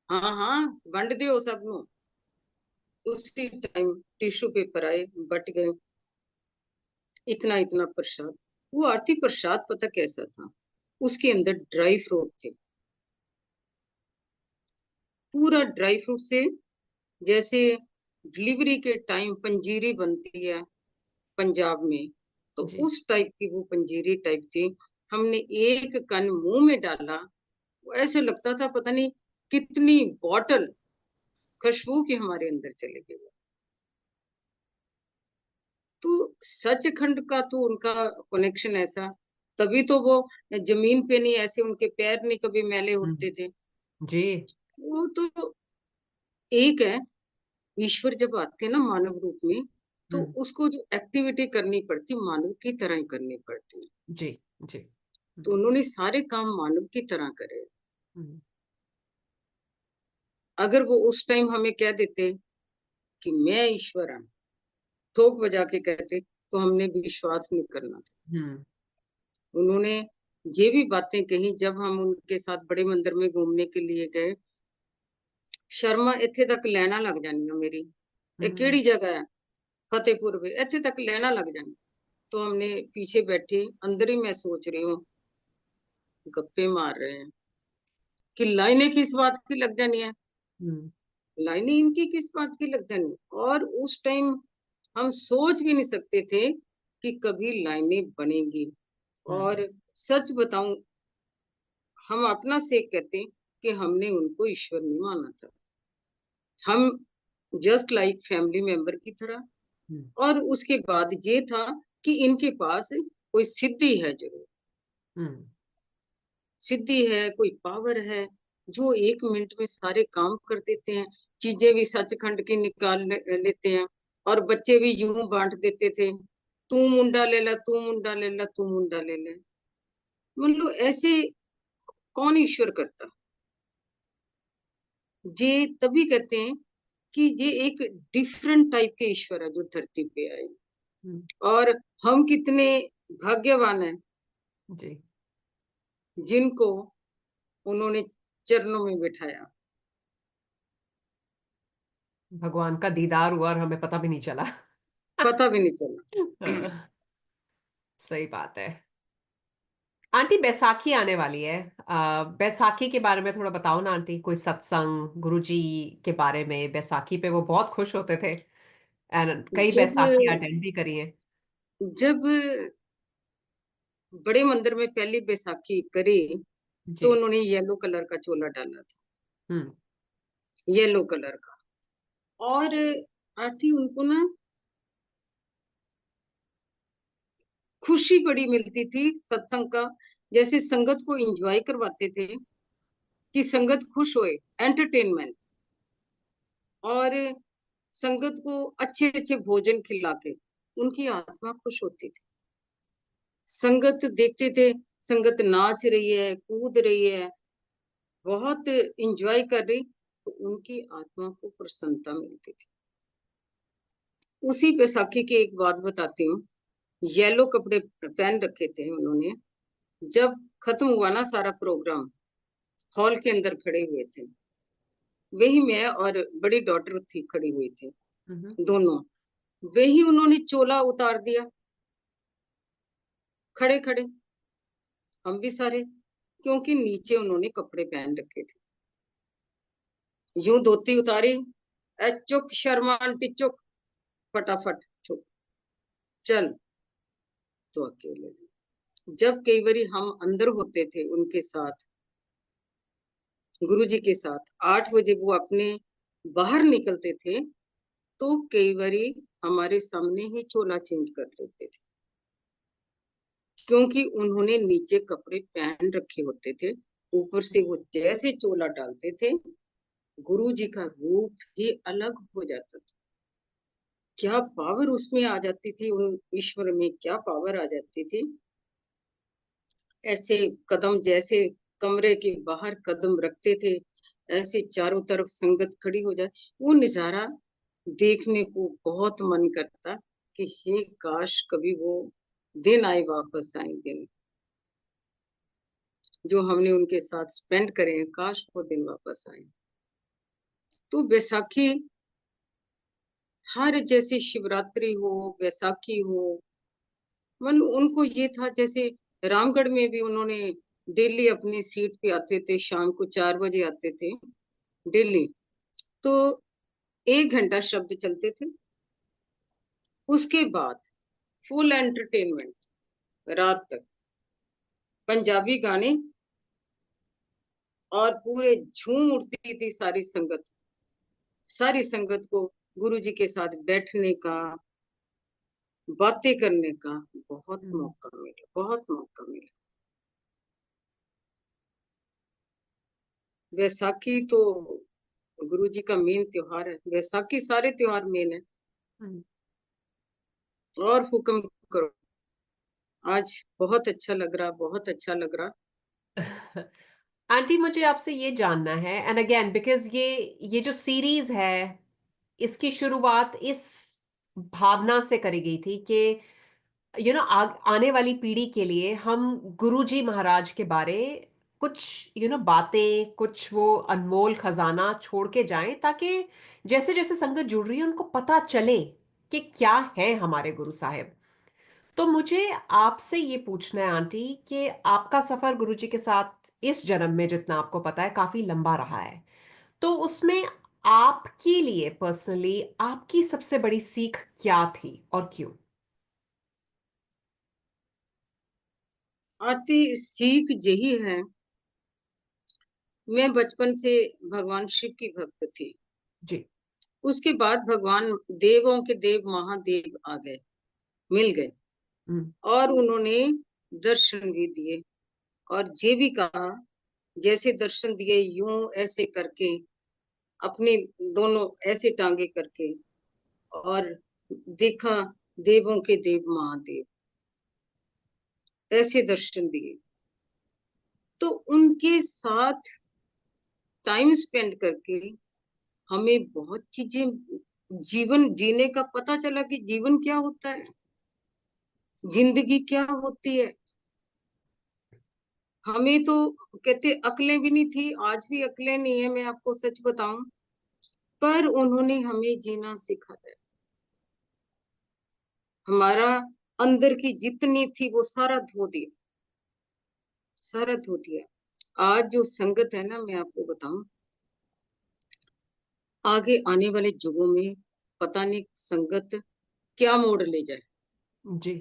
हाँ हाँ, वंड दो सबनों। उसी टाइम टिश्यू पेपर आए, बट गए, इतना इतना प्रसाद। वो आरती प्रसाद पता कैसा था, उसके अंदर ड्राई फ्रूट थे, पूरा ड्राई फ्रूट से, जैसे डिलीवरी के टाइम पंजीरी बनती है पंजाब में, तो जी। उस टाइप की वो पंजीरी टाइप थी। हमने एक कन मुंह में डाला, वो ऐसे लगता था पता नहीं कितनी बॉटल खुशबू की हमारे अंदर चले गई। तो सचखंड का तो उनका कनेक्शन ऐसा, तभी तो वो जमीन पे नहीं, ऐसे उनके पैर नहीं कभी मैले हम्म, उठते थे। जी। वो तो एक है, ईश्वर जब आते हैं ना मानव रूप में, तो हम्म, उसको जो एक्टिविटी करनी पड़ती मानव की तरह ही करनी पड़ती है। जी। जी। तो उन्होंने सारे काम मानव की तरह करे। हम्म, अगर वो उस टाइम हमें कह देते कि मैं ईश्वर हूँ, ठोक बजा के कहते, तो हमने विश्वास नहीं करना था। हम्म, उन्होंने ये भी बातें कही जब हम उनके साथ बड़े मंदिर में घूमने के लिए गए। शर्मा इत्थे तक लैना लग जानियां मेरी, ये हम्म, केड़ी जगह है। फतेहपुर में ਇੱਥੇ तक लेना लग जाए। तो हमने पीछे बैठे, अंदर ही मैं सोच रही हूँ, गप्पे मार रहे हैं कि लाइनें किस बात की लग जानी है, हम्म। लाइनें इनकी किस बात की लग जानी है। और उस टाइम हम सोच भी नहीं सकते थे कि कभी लाइनें बनेंगी। हम्म। और सच बताऊं, हम अपना से कहते हैं कि हमने उनको ईश्वर नहीं माना था। हम जस्ट लाइक फैमिली मेंबर की तरह। हम्म। और उसके बाद ये था कि इनके पास कोई सिद्धि है जरूर, हम्म। सिद्धि है, कोई पावर है, जो 1 मिनट में सारे काम कर देते हैं। चीजें भी सचखंड की निकाल लेते हैं। और बच्चे भी यूं बांट देते थे, तू मुंडा ले ला, तू मुंडा ले ला, तू मुंडा ले ले। मतलब ऐसे कौन ईश्वर करता। ये तभी कहते हैं कि ये एक डिफरेंट टाइप के ईश्वर है जो धरती पे आए। हम्म। और हम कितने भाग्यवान हैं जी। जिनको उन्होंने चरणों में बिठाया। भगवान का दीदार हुआ और हमें पता भी नहीं चला। पता भी नहीं चला। हाँ, सही बात है। आंटी, बैसाखी आने वाली है। बैसाखी के बारे में थोड़ा बताओ ना आंटी, कोई सत्संग गुरुजी के बारे में। बैसाखी पे वो बहुत खुश होते थे एंड कई जब बैसाखी अटेंड भी करी है। जब बड़े मंदिर में पहली बैसाखी करी, जी। तो उन्होंने येलो कलर का चोला डाला था, हम्म। येलो कलर का। और आरती उनको ना खुशी बड़ी मिलती थी सत्संग का। जैसे संगत को एंजॉय करवाते थे कि संगत खुश होए, एंटरटेनमेंट। और संगत को अच्छे अच्छे भोजन खिला के उनकी आत्मा खुश होती थी। संगत देखते थे, संगत नाच रही है, कूद रही है, बहुत इंजॉय कर रही, तो उनकी आत्मा को प्रसन्नता मिलती थी। उसी बैसाखी की एक बात बताती हूँ। येलो कपड़े पहन रखे थे उन्होंने। जब खत्म हुआ ना सारा प्रोग्राम, हॉल के अंदर खड़े हुए थे, वही मैं और बड़ी डॉटर थी खड़ी हुई थी, हम्म। दोनों। वही उन्होंने चोला उतार दिया, खड़े खड़े हम भी सारे, क्योंकि नीचे उन्होंने कपड़े पहन रखे थे। यूं धोती उतारी, चुक शर्मा आंटी चुक, फटाफट चुप, चल। तो अकेले जब कई बारी हम अंदर होते थे उनके साथ, गुरु जी के साथ, 8 बजे वो अपने बाहर निकलते थे, तो कई बारी हमारे सामने ही चोला चेंज कर लेते थे, क्योंकि उन्होंने नीचे कपड़े पहन रखे होते थे। ऊपर से वो जैसे चोला डालते थे, गुरु जी का रूप ही अलग हो जाता था। क्या पावर उसमें आ जाती थी, उन ईश्वर में क्या पावर आ जाती थी। ऐसे कदम जैसे कमरे के बाहर कदम रखते थे, ऐसे चारों तरफ संगत खड़ी हो जाए, वो नजारा देखने को बहुत मन करता कि हे काश कभी वो दिन आए, वापस आए दिन जो हमने उनके साथ स्पेंड करे हैं, काश वो दिन वापस आए। तो बैसाखी, हर जैसे शिवरात्रि हो, बैसाखी हो, मन उनको ये था। जैसे रामगढ़ में भी उन्होंने डेली अपनी सीट पे आते थे, शाम को 4 बजे आते थे डेली। तो 1 घंटा शब्द चलते थे, उसके बाद फुल एंटरटेनमेंट रात तक, पंजाबी गाने। और पूरे झूम उठती थी सारी संगत को गुरु जी के साथ बैठने का, बातें करने का बहुत हम्म। मौका मिला, बहुत मौका मिला। वैसाखी तो गुरु जी का मेन त्योहार है, वैसाखी सारे त्योहार मेन है। हम्म। और हुक्म करो। आज बहुत अच्छा लग रहा, बहुत अच्छा लग रहा। आंटी, मुझे आपसे ये जानना है, एंड अगेन बिकॉज ये जो सीरीज है, इसकी शुरुआत इस भावना से करी गई थी कि आने वाली पीढ़ी के लिए हम गुरुजी महाराज के बारे कुछ बातें, कुछ वो अनमोल खजाना छोड़ के जाएं, ताकि जैसे जैसे संगत जुड़ रही है उनको पता चले कि क्या है हमारे गुरु साहिब। तो मुझे आपसे ये पूछना है आंटी कि आपका सफर गुरुजी के साथ इस जन्म में, जितना आपको पता है, काफी लंबा रहा है। तो उसमें आपके लिए पर्सनली आपकी सबसे बड़ी सीख क्या थी और क्यों? आती सीख यही है, मैं बचपन से भगवान शिव की भक्त थी। जी। उसके बाद भगवान देवों के देव महादेव आ गए, मिल गए, हम्म। और उन्होंने दर्शन भी दिए, और ये भी कहा जैसे दर्शन दिए यूं ऐसे करके, अपने दोनों ऐसे टांगे करके, और देखा देवों के देव महादेव, ऐसे दर्शन दिए। तो उनके साथ टाइम स्पेंड करके हमें बहुत चीजें, जीवन जीने का पता चला कि जीवन क्या होता है, जिंदगी क्या होती है। हमें तो कहते अक्लें भी नहीं थी, आज भी अक्लें नहीं है, मैं आपको सच बताऊं, पर उन्होंने हमें जीना सिखाया। हमारा अंदर की जितनी थी वो सारा धो दिया, सारा धो दिया। आज जो संगत है ना, मैं आपको बताऊं, आगे आने वाले युगों में पता नहीं संगत क्या मोड़ ले जाए, जी।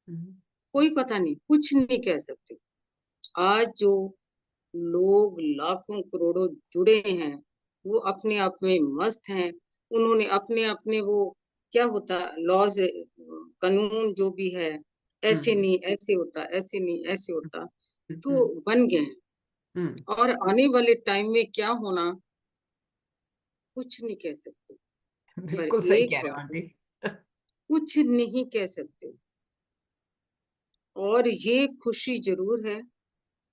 हम्म। कोई पता नहीं, कुछ नहीं कह सकते। आज जो लोग लाखों करोड़ों जुड़े हैं, वो अपने आप में मस्त हैं। उन्होंने अपने अपने वो क्या होता, लॉज, कानून जो भी है, ऐसे हम्म। नहीं ऐसे होता, ऐसे नहीं ऐसे होता, तो हम्म। बन गए हैं। हम्म। और आने वाले टाइम में क्या होना, कुछ नहीं कह सकते। पर बिल्कुल सही एक कह रहे हो बात, आंटी। कुछ नहीं कह सकते। और ये खुशी जरूर है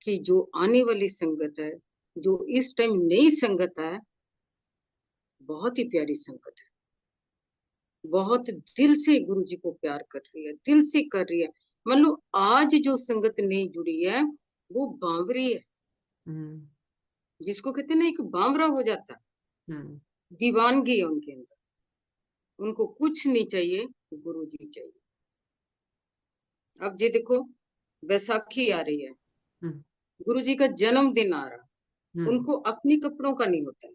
कि जो आने वाली संगत है, जो इस टाइम नई संगत है, बहुत ही प्यारी संगत है, बहुत दिल से गुरु जी को प्यार कर रही है, दिल से कर रही है। मान लो आज जो संगत नई जुड़ी है, वो बावरी है, हम्म। जिसको कहते हैं ना, एक बावरा हो जाता है, हम्म। दीवानगी है उनके अंदर, उनको कुछ नहीं चाहिए, गुरु जी चाहिए। अब ये देखो, बैसाखी आ रही है, हम्म। गुरु जी का जन्मदिन आ रहा, हम्म। उनको अपने कपड़ों का नहीं होता है,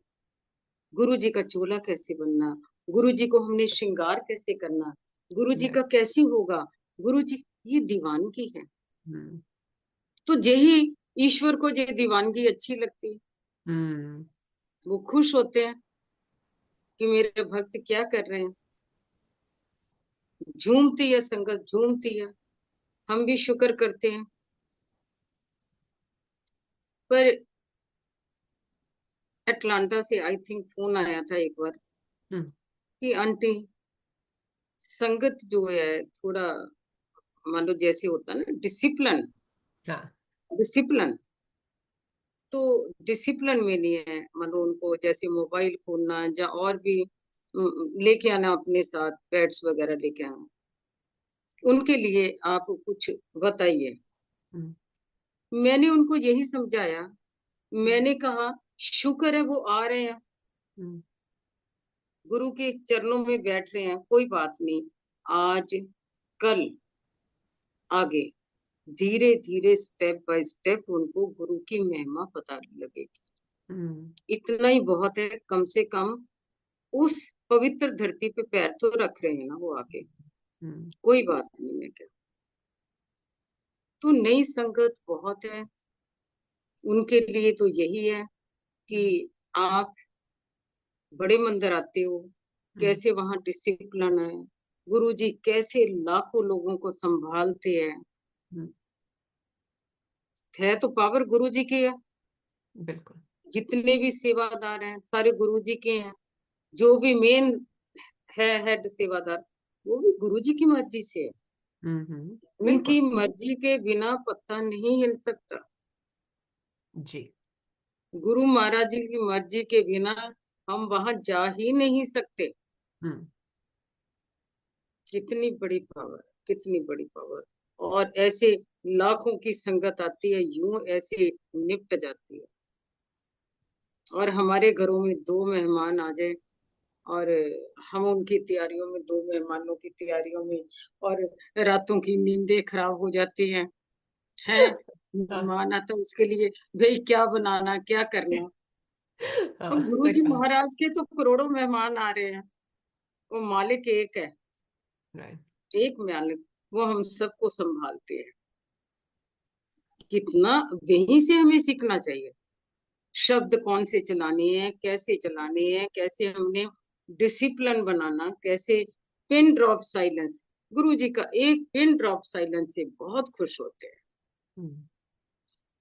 गुरु जी का चोला कैसे बनना, गुरु जी को हमने श्रृंगार कैसे करना, गुरु जी Yeah. का कैसे होगा, गुरु जी, ये दीवानगी है। हम्म। तो यही ईश्वर को ये दीवानगी अच्छी लगती है, हम्म। वो खुश होते हैं कि मेरे भक्त क्या कर रहे हैं। झूमती है संगत, झूमती है, हम भी शुक्र करते हैं। पर अटलांटा से आई थिंक फोन आया था एक बार हम्म। कि आंटी, संगत जो है थोड़ा, मान लो जैसे होता है ना डिसिप्लिन, हाँ। डिसिप्लिन, तो डिसिप्लिन में नहीं है। मान लो उनको जैसे मोबाइल खोलना या और भी लेके आना, अपने साथ पेट्स वगैरह लेके आना, उनके लिए आप कुछ बताइए। हम्म। मैंने उनको यही समझाया, हम्म। मैंने कहा शुक्र है वो आ रहे हैं, हम्म। गुरु के चरणों में बैठ रहे हैं, कोई बात नहीं, आज कल आगे धीरे धीरे स्टेप बाय स्टेप उनको गुरु की महिमा पता लगेगी। हम्म। इतना ही बहुत है, कम से कम उस पवित्र धरती पे पैर तो रख रहे हैं ना वो आके, हम्म। कोई बात नहीं। मैं क्या, तो नई संगत बहुत है, उनके लिए तो यही है कि आप बड़े मंदिर आते हो, हम्म। कैसे वहां डिसिप्लिन है, गुरु जी कैसे लाखों लोगों को संभालते हैं। हम्म। है तो पावर गुरु जी की है, बिल्कुल। जितने भी सेवादार हैं सारे गुरु जी के हैं। जो भी मेन है हेड सेवादार, वो भी गुरु जी की मर्जी से है। हम्म। उनकी बिल्कुल। मर्जी के बिना पत्ता नहीं हिल सकता, जी। गुरु महाराज जी की मर्जी के बिना हम वहां जा ही नहीं सकते। हम्म। कितनी बड़ी पावर, कितनी बड़ी पावर। और ऐसे लाखों की संगत आती है, यूं ऐसे निपट जाती है। और हमारे घरों में दो मेहमान आ जाए, और हम उनकी तैयारियों में, दो मेहमानों की तैयारियों में, और रातों की नींदें खराब हो जाती हैं। हाँ, मेहमान आता उसके लिए भाई क्या बनाना, क्या करना। और हाँ, गुरु सही जी बात। महाराज के तो करोड़ों मेहमान आ रहे हैं, वो मालिक एक है, राइट। एक मालिक, वो हम सबको संभालते हैं। कितना वहीं से हमें सीखना चाहिए, शब्द कौन से चलाने हैं, कैसे चलाने हैं, कैसे हमने डिसिप्लिन बनाना, कैसे पिन ड्रॉप साइलेंस। गुरु जी का एक पिन ड्रॉप साइलेंस से बहुत खुश होते हैं। हम्म,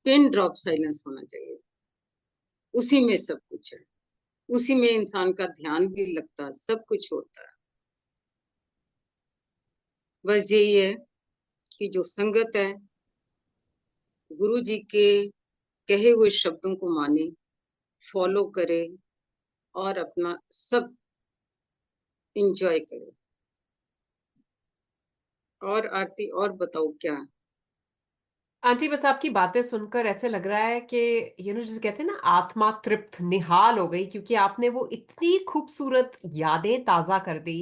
पिन ड्रॉप साइलेंस होना चाहिए, उसी में सब कुछ है, उसी में इंसान का ध्यान भी लगता है, सब कुछ होता है। बस यही है कि जो संगत है, गुरु जी के कहे हुए शब्दों को माने, फॉलो करे, और अपना सब इंजॉय करे। और आरती, और बताओ क्या। आंटी बस आपकी बातें सुनकर ऐसे लग रहा है कि जिसे कहते हैं ना, आत्मा तृप्त निहाल हो गई, क्योंकि आपने वो इतनी खूबसूरत यादें ताजा कर दी।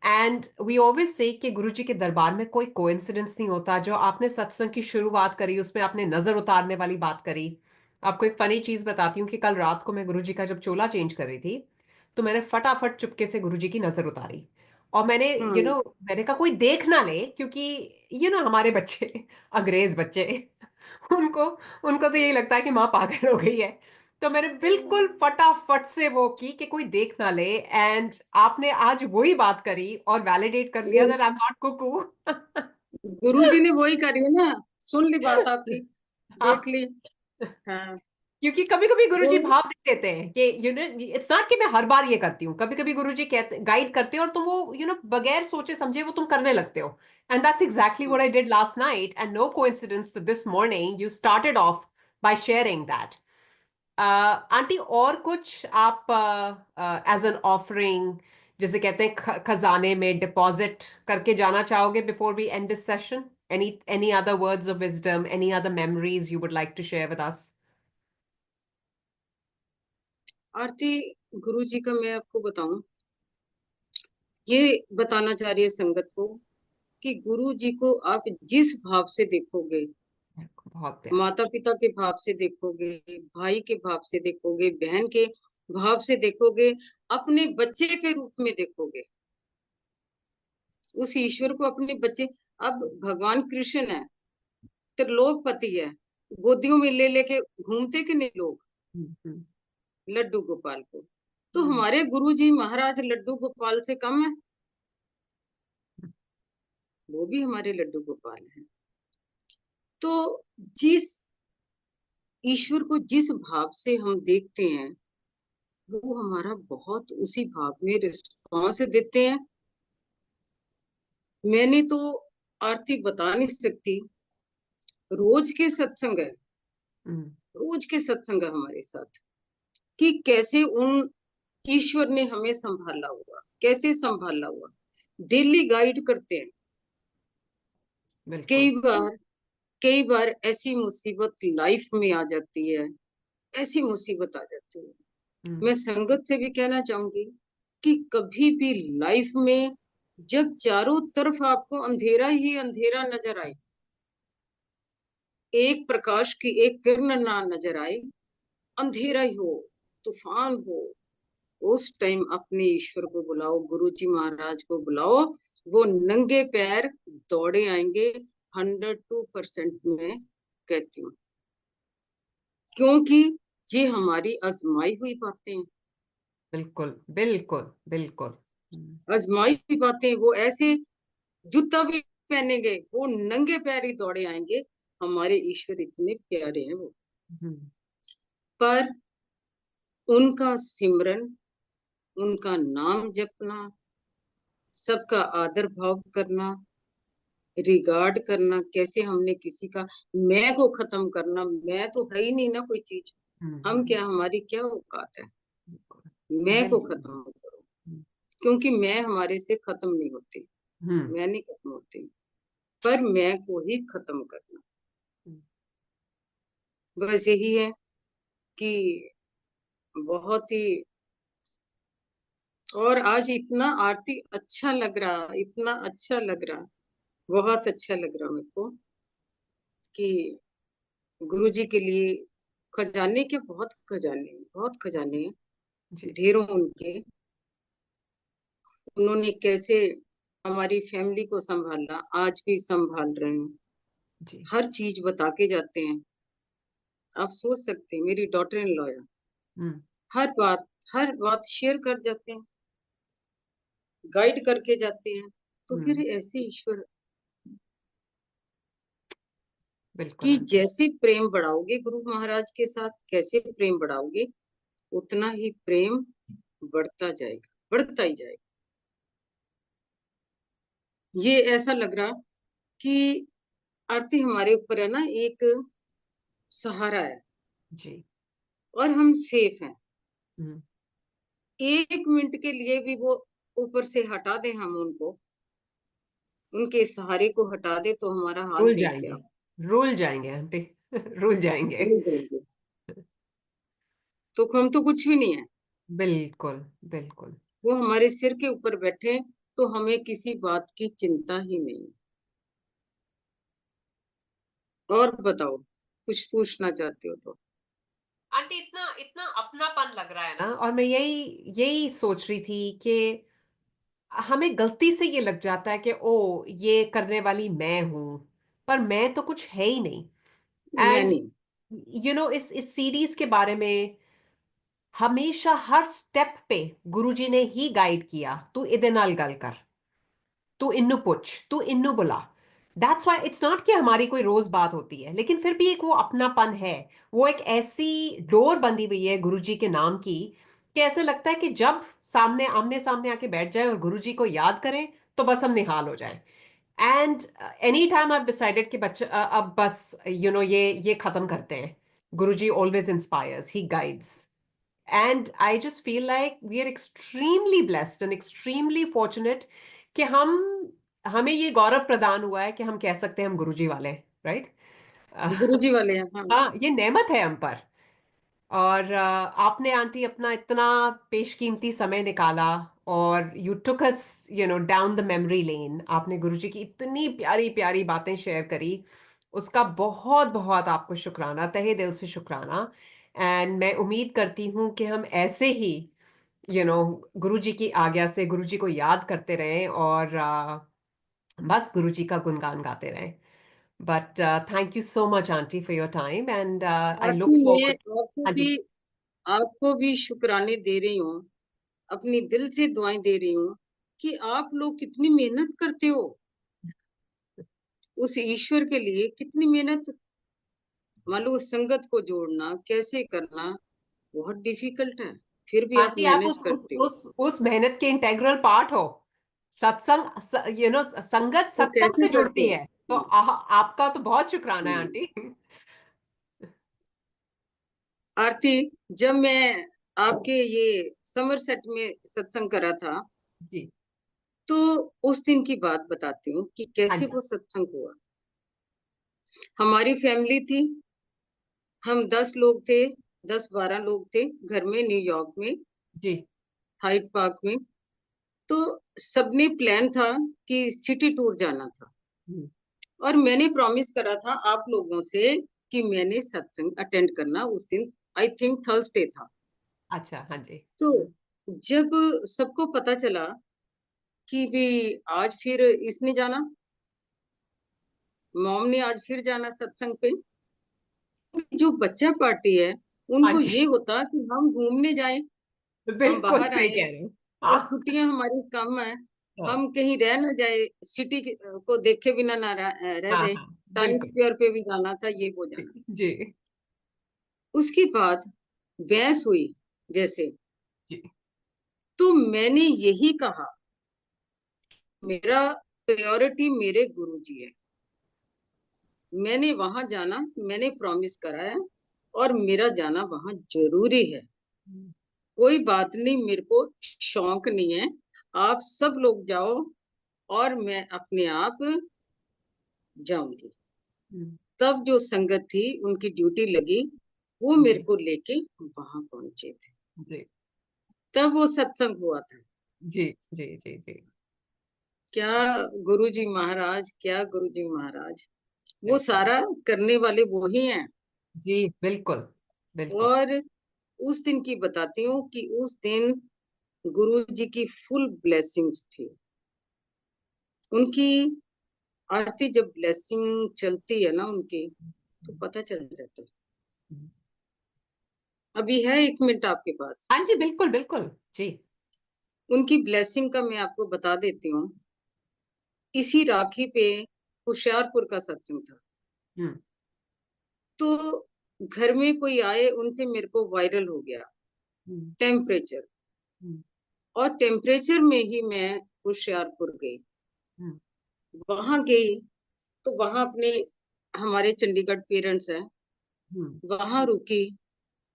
एंड वी ऑलवेज से कि गुरुजी के दरबार में कोई कोइंसिडेंस नहीं होता। जो आपने सत्संग की शुरुआत करी, उसमें आपने नजर उतारने वाली बात करी। आपको एक फनी चीज बताती हूँ कि कल रात को मैं गुरुजी का जब चोला चेंज कर रही थी, तो मैंने फटाफट चुपके से गुरुजी की नजर उतारी। और मैंने हम्म। मैंने कहा कोई देख ना ले, क्योंकि हमारे बच्चे, अंग्रेज बच्चे, उनको उनको तो यही लगता है कि माँ पागल हो गई है। तो मैंने बिल्कुल फटाफट से वो की कि कोई देख ना ले। एंड आपने आज वही बात करी और वैलिडेट कर लिया that I am not cuckoo. Guru ji ने वही करी है ना, सुन ली बात आपकी, देख हाँ, ली। हाँ। क्योंकि कभी कभी वो गुरुजी भाव दे देते हैं कि इट्स नॉट कि मैं हर बार ये करती हूँ। कभी कभी गुरुजी कहते, गाइड करते हैं, और तुम वो बगैर सोचे समझे वो तुम करने लगते हो। And that's exactly what I did last night, and no coincidence that this morning you started off by sharing that. Aunty, और कुछ आप एज एन ऑफरिंग, जैसे कहते हैं खजाने में डिपॉजिट करके जाना चाहोगे before we end this session? Any other words of wisdom, any other memories you would like to share with us? Aarti, Guru ji का मैं आपको बताऊं, ये बताना चाह रही है संगत को कि गुरु जी को आप जिस भाव से देखोगे, बहुत प्यारा। माता पिता के भाव से देखोगे, भाई के भाव से देखोगे, बहन के भाव से देखोगे, अपने बच्चे के रूप में देखोगे, उस ईश्वर को अपने बच्चे। अब भगवान कृष्ण है, त्रिलोकपति है, गोदियों में ले लेके घूमते कि नहीं लोग, हम्म, लड्डू गोपाल को। तो हम्म, हमारे गुरु जी महाराज लड्डू गोपाल से कम है? वो भी हमारे लड्डू गोपाल हैं। तो जिस ईश्वर को जिस भाव से हम देखते हैं, वो हमारा बहुत उसी भाव में रिस्पॉन्स देते हैं। मैंने तो आरती बता नहीं सकती, रोज के सत्संग है, हम्म, रोज के सत्संग है हमारे साथ, कि कैसे उन ईश्वर ने हमें संभाला हुआ, कैसे संभाला हुआ, डेली गाइड करते हैं। बिल्कुल। कई बार, कई बार ऐसी मुसीबत लाइफ में आ जाती है, ऐसी मुसीबत आ जाती है। हम्म, मैं संगत से भी कहना चाहूंगी कि कभी भी लाइफ में जब चारों तरफ आपको अंधेरा ही अंधेरा नजर आए, एक प्रकाश की एक किरण ना नजर आए, अंधेरा ही हो, तूफान हो, उस टाइम अपने ईश्वर को बुलाओ, गुरु जी महाराज को बुलाओ। वो नंगे पैर दौड़े आएंगे, 102% में कहती हूँ, क्योंकि ये हमारी आजमाई हुई बातें हैं। बिल्कुल, बिल्कुल, बिल्कुल। आजमाई हुई बातें, वो ऐसे जूता भी पहनेंगे, वो नंगे पैर ही दौड़े आएंगे। हमारे ईश्वर इतने प्यारे हैं वो। हम्म, पर उनका सिमरन, उनका नाम जपना, सबका आदर भाव करना, रिगार्ड करना, कैसे हमने किसी का मैं को खत्म करना, मैं तो है ही नहीं ना कोई चीज, हम हम्म, क्या, हमारी क्या औकात है, बिल्कुल, मैं को बिल्कुल। खत्म करो। क्योंकि मैं हमारे से खत्म नहीं होती, हम्म, मैं नहीं खत्म होती, पर मैं को ही खत्म करना। हम्म, बस यही है कि बहुत ही और आज इतना आरती अच्छा लग रहा, इतना अच्छा लग रहा, बहुत अच्छा लग रहा मेरे को कि गुरु जी के लिए खजाने के बहुत खजाने हैं, जी ढेरों उनके। उन्होंने कैसे हमारी फैमिली को संभाला, आज भी संभाल रहे हैं, जी। हर चीज बता के जाते हैं। आप सोच सकते हैं, मेरी डॉटर इन लॉ है, हम्म। हर बात हर बात शेयर कर जाते हैं, गाइड करके जाते हैं। तो फिर हम्म। ऐसे ईश्वर बिल्कुल कि आंटी। जैसे प्रेम बढ़ाओगे गुरु महाराज के साथ, कैसे प्रेम बढ़ाओगे, उतना ही प्रेम बढ़ता जाएगा, बढ़ता ही जाएगा। ये ऐसा लग रहा कि आरती हमारे ऊपर है ना, एक सहारा है, जी। और हम सेफ हैं। हम्म। 1 मिनट के लिए भी वो ऊपर से हटा दें, हम उनको, उनके सहारे को हटा दे, तो हमारा हाल रुल देख के जाएंगे। आप रुल जाएंगे आंटी। रुल जाएंगे। भूल जाएंगे। तो हम तो कुछ भी नहीं है, बिल्कुल बिल्कुल। वो हमारे सिर के ऊपर बैठे, तो हमें किसी बात की चिंता ही नहीं। और बताओ, कुछ पूछना चाहते हो तो। आंटी इतना इतना अपनापन लग रहा है ना, और मैं यही यही सोच रही थी कि हमें गलती से ये लग जाता है कि ओ ये करने वाली मैं हूं, पर मैं तो कुछ है ही नहीं। मैं एंड नहीं। इस सीरीज के बारे में हमेशा हर स्टेप पे गुरुजी ने ही गाइड किया, तू इदे नाल गल कर, तू इन्नू पूछ, तू इन्नू बुला। दैट्स व्हाई इट्स नॉट कि हमारी कोई रोज बात होती है, लेकिन फिर भी एक वो अपनापन है। वो एक ऐसी डोर बंधी हुई है गुरुजी के नाम की कि ऐसे लगता है कि जब सामने आमने सामने आके बैठ जाए और गुरुजी को याद करें तो बस हम निहाल हो जाएं। And any time I decided कि बच्चे अब बस ये खत्म करते हैं। Guruji always inspires, he guides. And I just feel like we are extremely blessed and extremely fortunate कि हमें ये गौरव प्रदान हुआ है कि हम कह सकते हैं हम गुरुजी वाले हैं, राइट। गुरुजी वाले हैं, हाँ। हाँ, ये नेमत है हम पर। और आपने आंटी अपना इतना पेशकीमती समय निकाला, और you took us down the memory lane. आपने गुरुजी की इतनी प्यारी प्यारी बातें शेयर करी, उसका बहुत बहुत आपको शुक्राना, तहे दिल से शुक्राना। एंड मैं उम्मीद करती हूँ कि हम ऐसे ही गुरु जी की आज्ञा से गुरु जी को याद करते रहें, और बस गुरु जी का गुणगान गाते रहें। But thank you so much aunty for your time, and I look Aarti, मैं फॉरवर्ड। हाँ जी। आपको भी शुक्राने दे रही हूँ, अपनी दिल से दुआएं दे रही हूँ कि आप लोग कितनी मेहनत करते हो, उस ईश्वर के लिए कितनी मेहनत। मान लो उस संगत को जोड़ना, कैसे करना, बहुत डिफिकल्ट है, फिर भी आप आंटी आप मैनेज करते हो। उस मेहनत के इंटेग्रल पार्ट हो। सत्संग संगत तो सत्संग कैसे से करते जुड़ती हो। है, तो आपका तो बहुत शुक्राना है हम्म। आंटी। आरती, जब मैं आपके ये समरसेट में सत्संग करा था, जी। तो उस दिन की बात बताती हूँ कि हाँ कैसे जी। वो सत्संग हुआ। हमारी फैमिली थी, हम 10 लोग थे, 10-12 लोग थे घर में, न्यूयॉर्क में, जी। हाइड पार्क में। तो सबने प्लान था कि सिटी टूर जाना था, हम्म। और मैंने प्रॉमिस करा था आप लोगों से कि मैंने सत्संग अटेंड करना उस दिन। आई थिंक थर्सडे था। अच्छा, हाँ जी। तो जब सबको पता चला कि भी आज फिर इसने जाना, मॉम ने आज फिर जाना सत्संग पे, जो बच्चा पार्टी है, हाँ उनको जी। ये होता कि हम घूमने जाएं, हम बिल्कुल बाहर सही आए, कह रहे हो। और हाँ। छुट्टियां हमारी कम है, हाँ। हम कहीं रह ना जाए, को देखे बिना ना रह हाँ। जाए। हाँ। टाइम बिल्कुल। स्क्वायर पे भी जाना था, ये हो जाना। जी। उसके बाद बहस हुई जैसे, जी। तो मैंने यही कहा, मेरा प्रायोरिटी मेरे गुरुजी है, मैंने वहां जाना, मैंने प्रॉमिस करा है, और मेरा जाना वहां जरूरी है। हम्म। कोई बात नहीं, मेरे को शौक नहीं है, आप सब लोग जाओ, और मैं अपने आप जाऊंगी। हम्म। तब जो संगत थी, उनकी ड्यूटी लगी, वो मेरे जी। को लेके वहां पहुंचे थे। जी। तब वो सत्संग हुआ था। जी जी जी जी। क्या गुरुजी महाराज, क्या गुरुजी महाराज, वो बिल्कुल। सारा करने वाले वो ही हैं। जी बिल्कुल बिल्कुल। और उस दिन की बताती हूँ कि उस दिन गुरु जी की फुल ब्लेसिंग्स थी। उनकी आरती जब ब्लेसिंग चलती है ना उनकी, तो पता चल जाता है। अभी है 1 मिनट आपके पास? हाँ जी बिल्कुल बिल्कुल जी। उनकी ब्लेसिंग का मैं आपको बता देती हूँ। इसी राखी पे होशियारपुर का सत्संग था। हम्म तो घर में कोई आए, उनसे मेरे को वायरल हो गया हम्म टेम्परेचर। हम्म और टेम्परेचर में ही मैं होशियारपुर गई। हम्म वहां गई तो वहां अपने हमारे चंडीगढ़ पेरेंट्स हैं, हम्म वहां रुकी।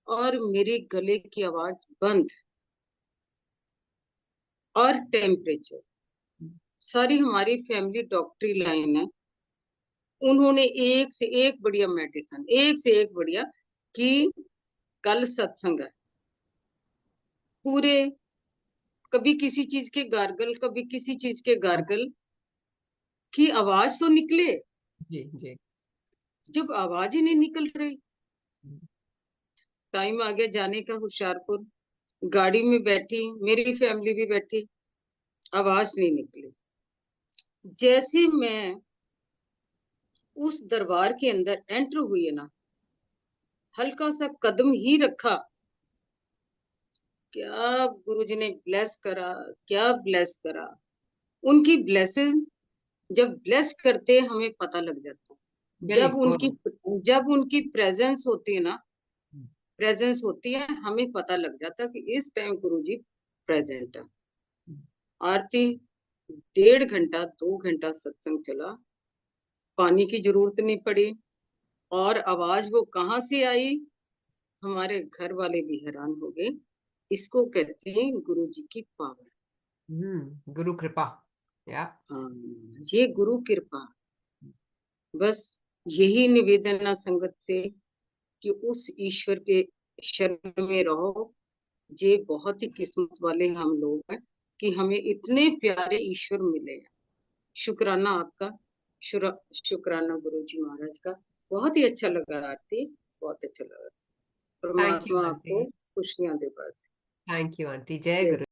और मेरे गले की आवाज बंद, और टेम्परेचर। सारी हमारी फैमिली डॉक्टरी लाइन है। उन्होंने एक से एक बढ़िया मेडिसिन, एक से एक बढ़िया, कि कल सत्संग है पूरे। कभी किसी चीज के गार्गल, कभी किसी चीज के गार्गल की आवाज तो निकले। जी जी। जब आवाज ही नहीं निकल रही, हम्म टाइम आ गया जाने का होशियारपुर। गाड़ी में बैठी, मेरी फैमिली भी बैठी, आवाज नहीं निकली। जैसे मैं उस दरबार के अंदर एंटर हुई है ना, हल्का सा कदम ही रखा, क्या गुरुजी ने ब्लेस करा, क्या ब्लेस करा। उनकी ब्लेसिंग जब ब्लेस करते हैं, हमें पता लग जाता है। बिल्कुल। जब उनकी प्रेजेंस होती है ना, प्रेजेंस होती है, हमें पता लग जाता है कि इस टाइम गुरुजी प्रेजेंट है। आरती 1.5 घंटा 2 घंटा सत्संग चला, पानी की जरूरत नहीं पड़ी। और आवाज वो कहाँ से आई, हमारे घर वाले भी हैरान हो गए। इसको कहते हैं गुरु जी की पावर। गुरु कृपा। या। हाँ, ये गुरु कृपा। बस यही निवेदन है संगत से, कि उस ईश्वर के शरण में रहो। ये बहुत ही किस्मत वाले हम लोग हैं कि हमें इतने प्यारे ईश्वर मिले हैं। शुक्राना आपका, शुक्राना गुरु जी महाराज का। बहुत ही अच्छा लगा आरती, बहुत अच्छा लगा। थैंक यू परमात्मा आंटी। आपको खुशियां दे बस। Thank you aunty. जय जय गुरु।